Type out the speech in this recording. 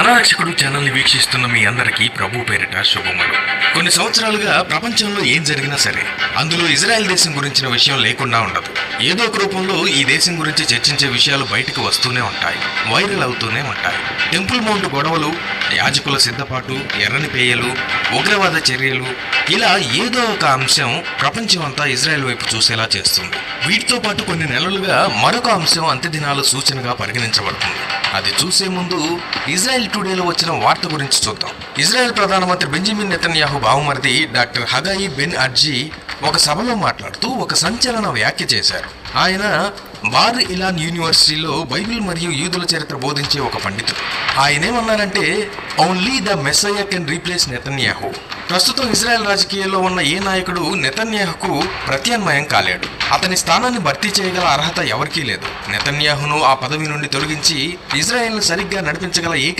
ప్రాణరక్షకుడు ఛానల్ని వీక్షిస్తున్న మీ అందరికీ ప్రభు పేరిట శుభములు. కొన్ని సంవత్సరాలుగా ప్రపంచంలో ఏం జరిగినా సరే అందులో ఇజ్రాయెల్ దేశం గురించిన విషయం లేకుండా ఉండదు. ఏదో ఒక రూపంలో ఈ దేశం గురించి చర్చించే విషయాలు బయటకు వస్తూనే ఉంటాయి, వైరల్ అవుతూనే ఉంటాయి. టెంపుల్ మౌంట్ గొడవలు, యాజకుల సిద్ధపాటు, ఎర్రని పేయలు, ఉగ్రవాద చర్యలు, ఇలా ఏదో ఒక అంశం ప్రపంచం అంతా ఇజ్రాయెల్ వైపు చూసేలా చేస్తుంది. వీటితో పాటు కొన్ని నెలలుగా మరొక అంశం అంత్యదినాల సూచనగా పరిగణించబడుతుంది. అది చూసే ముందు ఇజ్రాయెల్ టుడేలో వచ్చిన వార్త గురించి చూద్దాం. ఇజ్రాయెల్ ప్రధానమంత్రి బెంజమిన్ నెతన్యాహు బావమరిది డాక్టర్ హగాయి బెన్ అర్జీ ఒక సభలో మాట్లాడుతూ ఒక సంచలన వ్యాఖ్య చేశారు. ఆయన బార్ ఇలాన్ యూనివర్సిటీలో బైబిల్ మరియు యూదుల చరిత్ర బోధించే ఒక పండితుడు. ఆయన ఏమన్నారంటే, only the Messiah can replace Netanyahu. ప్రస్తుతం ఇజ్రాయెల్ రాజకీయాల్లో ఉన్న ఏ నాయకుడు నెతన్యాహుకు ప్రత్యామ్నాయం కాలేడు. అతని స్థానాన్ని భర్తీ చేయగల అర్హత ఎవరికీ లేదు. నెతన్యాహును ఆ పదవి నుండి తొలగించి ఇజ్రాయెల్ను సరిగ్గా నడిపించగల ఏకైక